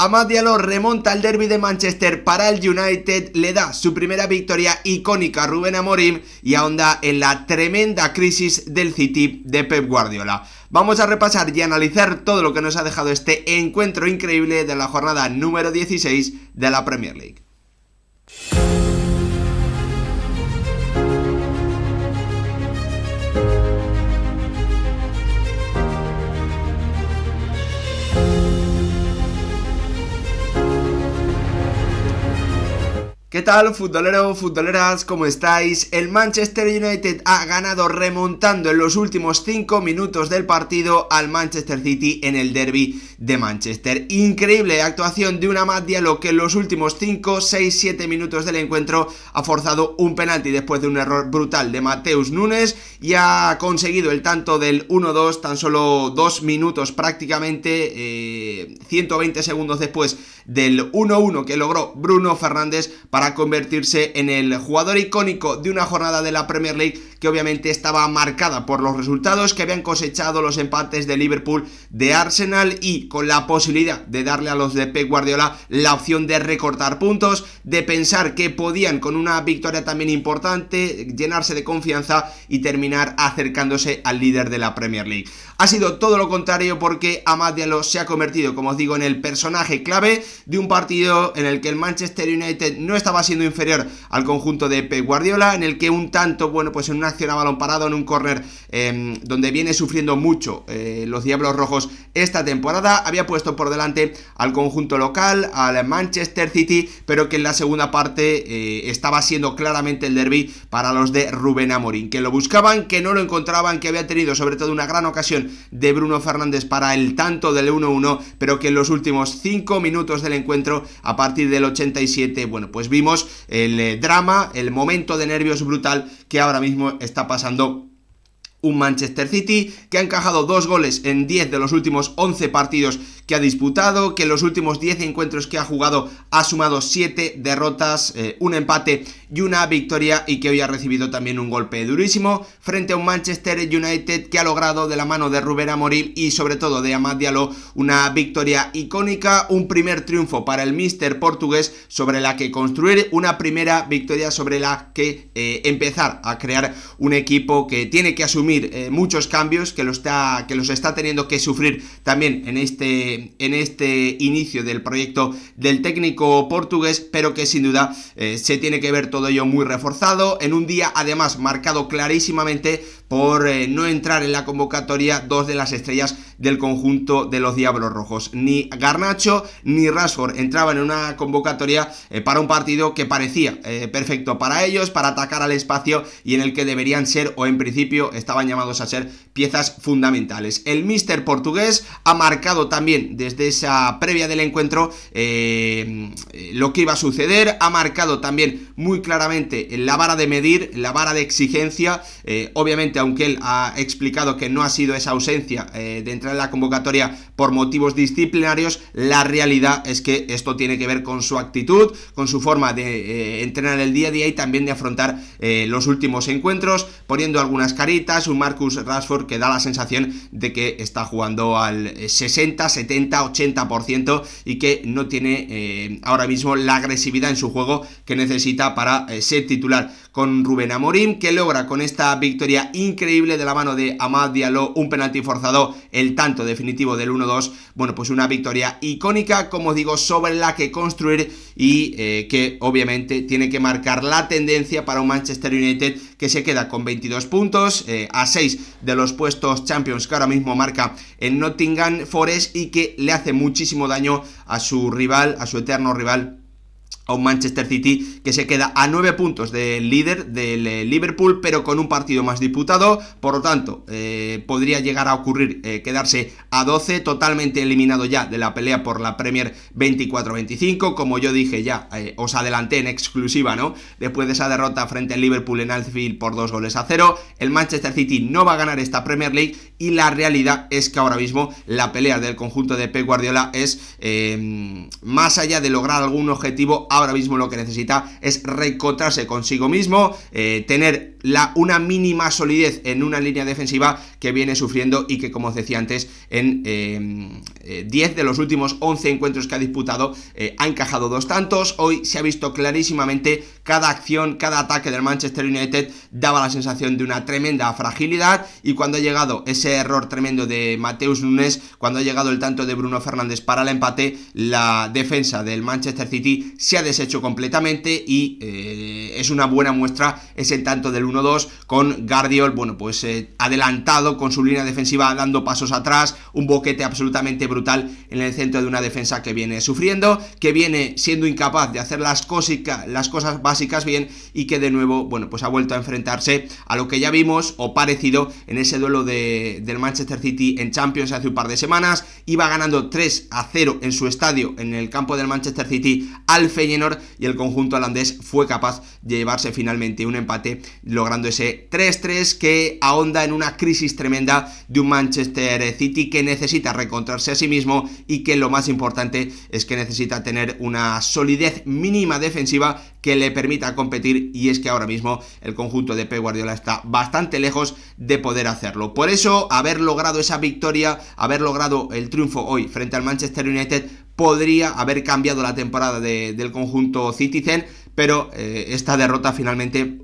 Amad Diallo remonta el derbi de Manchester para el United, le da su primera victoria icónica a Rubén Amorim y ahonda en la tremenda crisis del City de Pep Guardiola. Vamos a repasar y analizar todo lo que nos ha dejado este encuentro increíble de la jornada número 16 de la Premier League. ¿Qué tal, futbolero, futboleras? ¿Cómo estáis? El Manchester United ha ganado remontando en los últimos 5 minutos del partido al Manchester City en el derbi de Manchester. Increíble actuación de un Amad Diallo que en los últimos 5, 6, 7 minutos del encuentro ha forzado un penalti después de un error brutal de Mateus Nunes y ha conseguido el tanto del 1-2 tan solo 2 minutos prácticamente, 120 segundos después del 1-1 que logró Bruno Fernández para convertirse en el jugador icónico de una jornada de la Premier League que obviamente estaba marcada por los resultados que habían cosechado los empates de Liverpool, de Arsenal y con la posibilidad de darle a los de Pep Guardiola la opción de recortar puntos, de pensar que podían con una victoria también importante llenarse de confianza y terminar acercándose al líder de la Premier League. Ha sido todo lo contrario porque Amad Diallo se ha convertido, como os digo, en el personaje clave de un partido en el que el Manchester United no estaba siendo inferior al conjunto de Pep Guardiola, en el que un tanto, bueno, pues en una acción a balón parado, en un córner donde viene sufriendo mucho los Diablos Rojos esta temporada, había puesto por delante al conjunto local, al Manchester City, pero que en la segunda parte estaba siendo claramente el derbi para los de Rubén Amorim, que lo buscaban, que no lo encontraban, que había tenido sobre todo una gran ocasión de Bruno Fernández para el tanto del 1-1, pero que en los últimos 5 minutos del encuentro, a partir del 87, bueno, pues vimos el drama, el momento de nervios brutal que ahora mismo está pasando un Manchester City que ha encajado 2 goles en 10 de los últimos 11 partidos que ha disputado, que en los últimos 10 encuentros que ha jugado ha sumado 7 derrotas, un empate y una victoria, y que hoy ha recibido también un golpe durísimo frente a un Manchester United que ha logrado de la mano de Rubén Amorim y sobre todo de Amad Diallo una victoria icónica, un primer triunfo para el míster portugués sobre la que construir, una primera victoria sobre la que empezar a crear un equipo que tiene que asumir muchos cambios, que los está teniendo que sufrir también en este inicio del proyecto del técnico portugués, pero que sin duda se tiene que ver todo ello muy reforzado en un día además marcado clarísimamente por no entrar en la convocatoria 2 de las estrellas del conjunto de los Diablos Rojos. Ni Garnacho ni Rashford entraban en una convocatoria para un partido que parecía perfecto para ellos, para atacar al espacio y en el que deberían ser, o en principio estaban llamados a ser, piezas fundamentales. El míster portugués ha marcado también desde esa previa del encuentro lo que iba a suceder, ha marcado también muy claramente la vara de medir, la vara de exigencia, obviamente aunque él ha explicado que no ha sido esa ausencia de entrar en la convocatoria por motivos disciplinarios, la realidad es que esto tiene que ver con su actitud, con su forma de entrenar el día a día y también de afrontar los últimos encuentros, poniendo algunas caritas, un Marcus Rashford que da la sensación de que está jugando al 60, 70, 80% y que no tiene ahora mismo la agresividad en su juego que necesita para ser titular. Con Rubén Amorim, que logra con esta victoria increíble de la mano de Amad Diallo, un penalti forzado, el tanto definitivo del 1-2, bueno, pues una victoria icónica, como digo, sobre la que construir y que obviamente tiene que marcar la tendencia para un Manchester United que se queda con 22 puntos, a 6 de los puestos Champions que ahora mismo marca el Nottingham Forest y que le hace muchísimo daño a su rival, a su eterno rival, a un Manchester City que se queda a 9 puntos del líder del Liverpool, pero con un partido más disputado, por lo tanto podría llegar a ocurrir quedarse a 12, totalmente eliminado ya de la pelea por la Premier 24-25, como yo dije ya, os adelanté en exclusiva, ¿no? Después de esa derrota frente al Liverpool en Anfield por 2-0, el Manchester City no va a ganar esta Premier League y la realidad es que ahora mismo la pelea del conjunto de Pep Guardiola es, más allá de lograr algún objetivo, ahora mismo lo que necesita es reencontrarse consigo mismo, tener una mínima solidez en una línea defensiva que viene sufriendo y que, como os decía antes, en 10 de los últimos 11 encuentros que ha disputado ha encajado 2 tantos. Hoy se ha visto clarísimamente cada acción, cada ataque del Manchester United daba la sensación de una tremenda fragilidad, y cuando ha llegado ese error tremendo de Mateus Nunes, cuando ha llegado el tanto de Bruno Fernández para el empate, la defensa del Manchester City se ha deshecho completamente, y es una buena muestra ese tanto del 1-2 con Guardiol, bueno, pues adelantado con su línea defensiva, dando pasos atrás, un boquete absolutamente brutal en el centro de una defensa que viene sufriendo, que viene siendo incapaz de hacer las cosas básicas bien, y que de nuevo, bueno, pues ha vuelto a enfrentarse a lo que ya vimos o parecido en ese duelo del Manchester City en Champions hace un par de semanas. Iba ganando 3-0 en su estadio, en el campo del Manchester City, al Feyenoord, y el conjunto holandés fue capaz de llevarse finalmente un empate, logrando ese 3-3 que ahonda en una crisis tremenda de un Manchester City que necesita reencontrarse a sí mismo, y que lo más importante es que necesita tener una solidez mínima defensiva que le permita competir, y es que ahora mismo el conjunto de Pep Guardiola está bastante lejos de poder hacerlo. Por eso, haber logrado esa victoria, haber logrado el triunfo hoy frente al Manchester United, podría haber cambiado la temporada del conjunto Citizen, pero esta derrota finalmente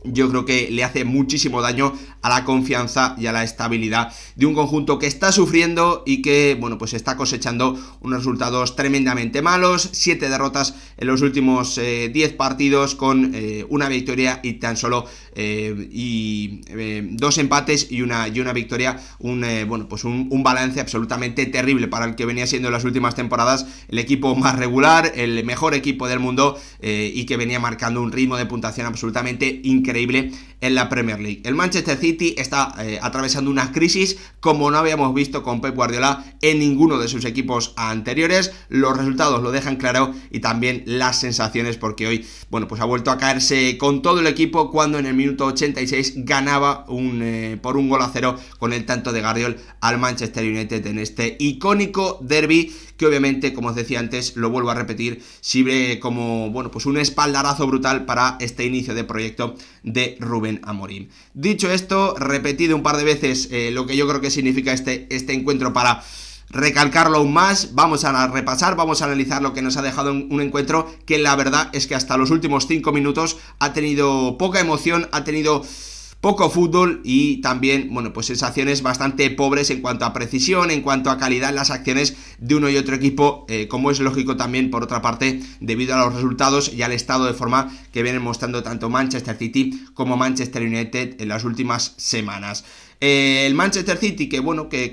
yo creo que le hace muchísimo daño a la confianza y a la estabilidad de un conjunto que está sufriendo y que, bueno, pues está cosechando unos resultados tremendamente malos. 7 derrotas en los últimos 10 partidos, con una victoria y tan solo 2 empates y una victoria. Bueno, pues un balance absolutamente terrible para el que venía siendo en las últimas temporadas el equipo más regular, el mejor equipo del mundo, y que venía marcando un ritmo de puntuación absolutamente increíble en la Premier League. El Manchester City está atravesando una crisis como no habíamos visto con Pep Guardiola en ninguno de sus equipos anteriores. Los resultados lo dejan claro, y también las sensaciones, porque hoy, bueno, pues ha vuelto a caerse con todo el equipo cuando en el minuto 86 ganaba por 1-0 con el tanto de Guardiola al Manchester United en este icónico derbi, que obviamente, como os decía antes, lo vuelvo a repetir, sirve como, bueno, pues un espaldarazo brutal para este inicio de proyecto de Rubén Amorim. Dicho esto, repetido un par de veces lo que yo creo que significa este encuentro para recalcarlo aún más, vamos a repasar, vamos a analizar lo que nos ha dejado un encuentro que la verdad es que hasta los últimos 5 minutos ha tenido poca emoción, ha tenido poco fútbol, y también, bueno, pues sensaciones bastante pobres en cuanto a precisión, en cuanto a calidad en las acciones de uno y otro equipo, como es lógico también, por otra parte, debido a los resultados y al estado de forma que vienen mostrando tanto Manchester City como Manchester United en las últimas semanas. El Manchester City que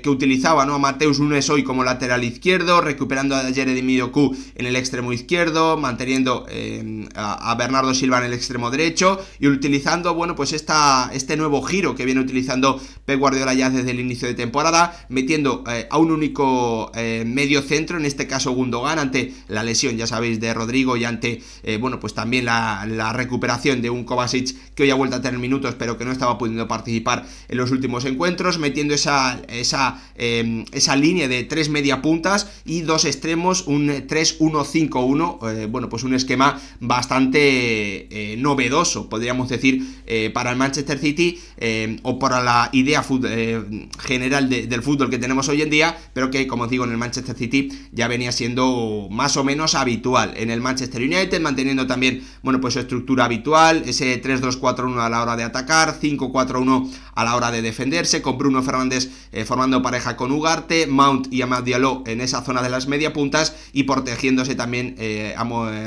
utilizaba, ¿no?, a Mateus Nunes hoy como lateral izquierdo, recuperando a Jeremy Doku en el extremo izquierdo, manteniendo a Bernardo Silva en el extremo derecho, y utilizando, bueno, pues este nuevo giro que viene utilizando Pep Guardiola ya desde el inicio de temporada, metiendo a un único medio centro, en este caso Gundogan, ante la lesión, ya sabéis, de Rodrigo, y ante, bueno, pues también la recuperación de un Kovacic que hoy ha vuelto a tener minutos, pero que no estaba pudiendo participar en los últimos encuentros, metiendo esa línea de 3 media puntas y 2 extremos, un 3-1-5-1, bueno, pues un esquema bastante novedoso, podríamos decir, para el Manchester City, o para la idea general del fútbol que tenemos hoy en día, pero que, como os digo, en el Manchester City ya venía siendo más o menos habitual. En el Manchester United, manteniendo también, bueno, pues su estructura habitual, ese 3-2-4-1 a la hora de atacar, 5-4-1 a la hora de defenderse, con Bruno Fernández formando pareja con Ugarte, Mount y Amad Diallo en esa zona de las media puntas, y protegiéndose también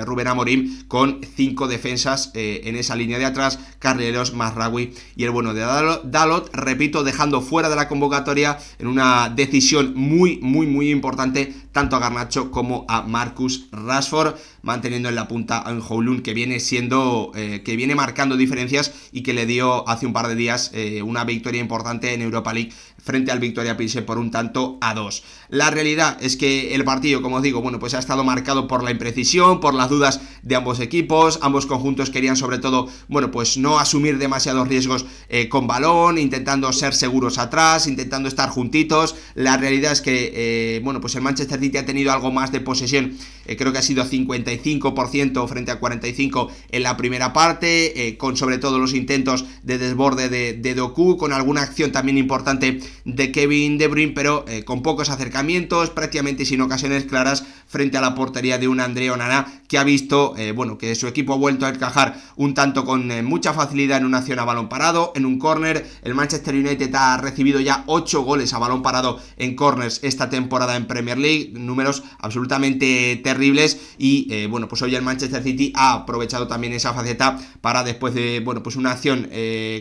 Rubén Amorim con 5 defensas en esa línea de atrás, Carleros, Mazraoui y el bueno de Dalot, repito, dejando fuera de la convocatoria en una decisión muy importante tanto a Garnacho como a Marcus Rashford, manteniendo en la punta a Højlund, que viene marcando diferencias y que le dio hace un par de días una victoria importante en Europa League frente al Victoria Pilsen por 1-2. La realidad es que el partido, como os digo, bueno, pues ha estado marcado por la imprecisión, por las dudas de ambos equipos. Ambos conjuntos querían sobre todo, bueno, pues no asumir demasiados riesgos con balón, intentando ser seguros atrás, intentando estar juntitos. La realidad es que, bueno, pues el Manchester City ha tenido algo más de posesión, creo que ha sido 55% frente a 45% en la primera parte, con sobre todo los intentos de desborde de Doku, con alguna acción también importante de Kevin De Bruyne, pero con pocos acercamientos, prácticamente sin ocasiones claras frente a la portería de un André Onana, que ha visto, bueno, que su equipo ha vuelto a encajar un tanto con mucha facilidad en una acción a balón parado, en un córner. El Manchester United ha recibido ya 8 goles a balón parado en córners esta temporada en Premier League, números absolutamente terribles, y bueno, pues hoy el Manchester City ha aprovechado también esa faceta para, después de, bueno, pues una acción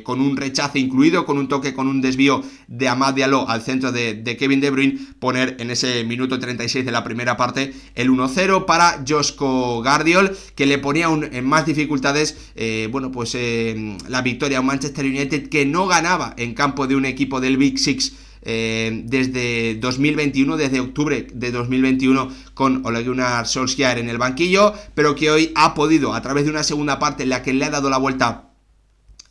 con un rechace incluido, con un toque, con un desvío de Amad Diallo al centro de Kevin De Bruyne, poner en ese minuto 36 de la primera parte el 1-0 para Josko Gvardiol, que le ponía en más dificultades, bueno, pues la victoria a un Manchester United que no ganaba en campo de un equipo del Big Six desde 2021, desde octubre de 2021, con Ole Gunnar Solskjaer en el banquillo, pero que hoy ha podido, a través de una segunda parte en la que le ha dado la vuelta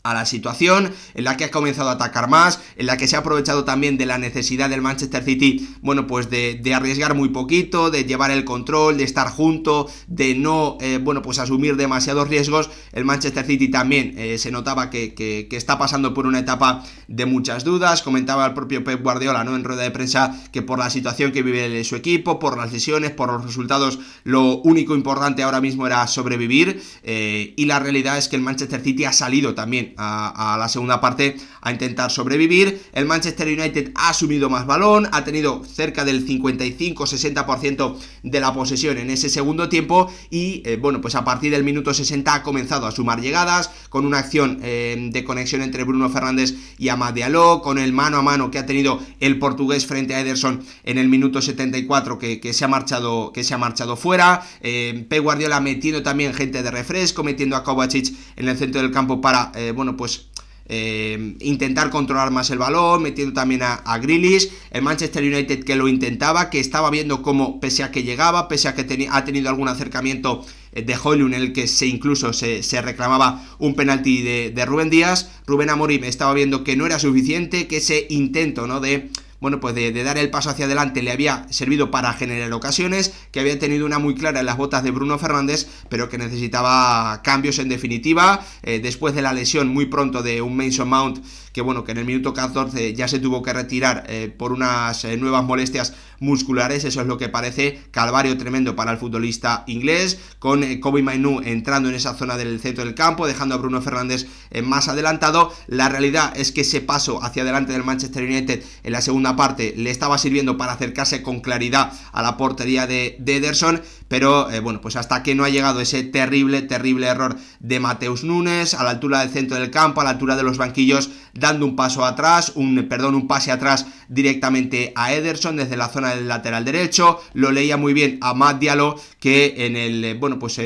a la situación, en la que ha comenzado a atacar más, en la que se ha aprovechado también de la necesidad del Manchester City, bueno, pues de arriesgar muy poquito, de llevar el control, de estar junto, de no, bueno, pues asumir demasiados riesgos. El Manchester City también se notaba que está pasando por una etapa de muchas dudas. Comentaba el propio Pep Guardiola, ¿no?, en rueda de prensa, que por la situación que vive su equipo, por las lesiones, por los resultados, lo único importante ahora mismo era sobrevivir, y la realidad es que el Manchester City ha salido también a la segunda parte a intentar sobrevivir. El Manchester United ha asumido más balón, ha tenido cerca del 55-60% de la posesión en ese segundo tiempo, y bueno, pues a partir del minuto 60 ha comenzado a sumar llegadas, con una acción de conexión entre Bruno Fernández y Amad Diallo, con el mano a mano que ha tenido el portugués frente a Ederson en el minuto 74, que se ha marchado fuera. Pep Guardiola metiendo también gente de refresco, metiendo a Kovacic en el centro del campo para, bueno, pues intentar controlar más el balón, metiendo también a Grealish. El Manchester United que lo intentaba, que estaba viendo cómo, pese a que llegaba, pese a que ha tenido algún acercamiento de Højlund, en el que incluso se reclamaba un penalti de Rubén Díaz, Rubén Amorim estaba viendo que no era suficiente, que ese intento, ¿no?, de, bueno, pues de dar el paso hacia adelante le había servido para generar ocasiones, que había tenido una muy clara en las botas de Bruno Fernández, pero que necesitaba cambios en definitiva, después de la lesión muy pronto de un Mason Mount, que bueno, que en el minuto 14 ya se tuvo que retirar por unas nuevas molestias musculares. Eso es lo que parece, calvario tremendo para el futbolista inglés, con Kobbie Mainoo entrando en esa zona del centro del campo, dejando a Bruno Fernández más adelantado. La realidad es que ese paso hacia adelante del Manchester United en la segunda parte le estaba sirviendo para acercarse con claridad a la portería de Ederson, pero bueno, pues hasta que no ha llegado ese terrible error de Matheus Nunes a la altura del centro del campo, a la altura de los banquillos, dando un pase atrás directamente a Ederson desde la zona del lateral derecho. Lo leía muy bien Amad Diallo, que en el, bueno, pues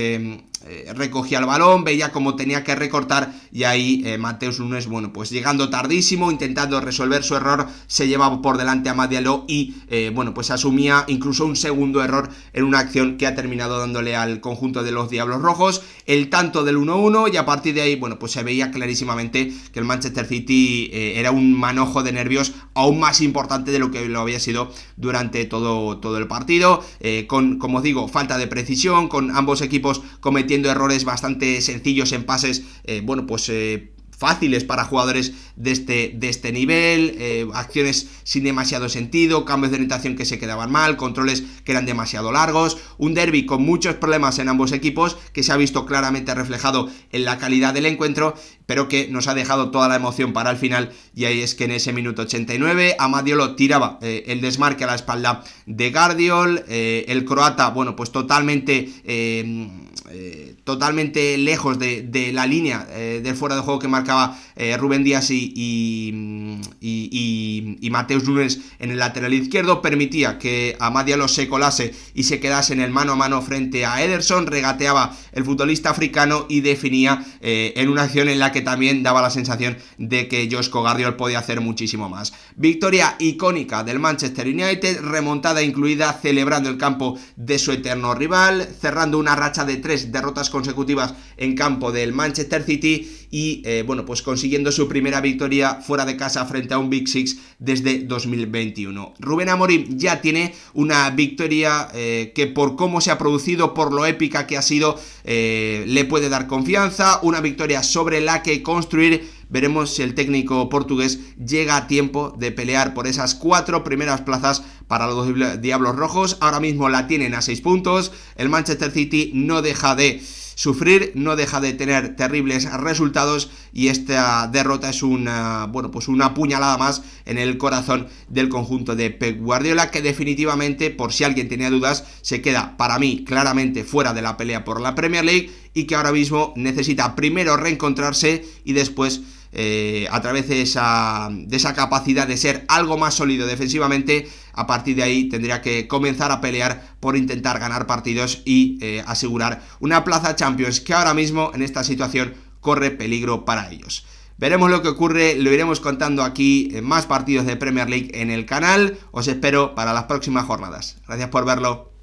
recogía el balón, veía cómo tenía que recortar, y ahí Matheus Nunes, bueno, pues llegando tardísimo, intentando resolver su error, se llevaba por delante a Amad Diallo y bueno, pues asumía incluso un segundo error en una acción que ha terminado dándole al conjunto de los Diablos Rojos el tanto del 1-1, y a partir de ahí, bueno, pues se veía clarísimamente que el Manchester City era un manojo de nervios aún más importante de lo que lo había sido durante todo el partido, con, como os digo, falta de precisión, con ambos equipos cometiendo errores bastante sencillos en pases, bueno, pues fáciles para jugadores de este nivel, acciones sin demasiado sentido, cambios de orientación que se quedaban mal, controles que eran demasiado largos, un derbi con muchos problemas en ambos equipos, que se ha visto claramente reflejado en la calidad del encuentro, pero que nos ha dejado toda la emoción para el final. Y ahí es que en ese minuto 89 Amad Diallo tiraba el desmarque a la espalda de Gvardiol, el croata, bueno, pues totalmente lejos de la línea del fuera de juego que marcaba Rubén Díaz y Matheus Nunes en el lateral izquierdo, permitía que Amad Diallo se colase y se quedase en el mano a mano frente a Ederson, regateaba el futbolista africano y definía en una acción en la que que también daba la sensación de que Joško Gvardiol podía hacer muchísimo más. Victoria icónica del Manchester United, remontada incluida, celebrando el campo de su eterno rival, cerrando una racha de 3 derrotas consecutivas en campo del Manchester City y bueno, pues consiguiendo su primera victoria fuera de casa frente a un Big Six desde 2021. Rubén Amorim ya tiene una victoria que por cómo se ha producido, por lo épica que ha sido, le puede dar confianza, una victoria sobre la que construir. Veremos si el técnico portugués llega a tiempo de pelear por esas 4 primeras plazas para los Diablos Rojos. Ahora mismo la tienen a 6 puntos, el Manchester City no deja de sufrir, no deja de tener terribles resultados y esta derrota es una puñalada más en el corazón del conjunto de Pep Guardiola, que definitivamente, por si alguien tenía dudas, se queda para mí claramente fuera de la pelea por la Premier League y que ahora mismo necesita primero reencontrarse y después a través de esa capacidad de ser algo más sólido defensivamente, a partir de ahí tendría que comenzar a pelear por intentar ganar partidos y asegurar una plaza Champions que ahora mismo en esta situación corre peligro para ellos. Veremos lo que ocurre, lo iremos contando aquí en más partidos de Premier League en el canal. Os espero para las próximas jornadas. Gracias por verlo.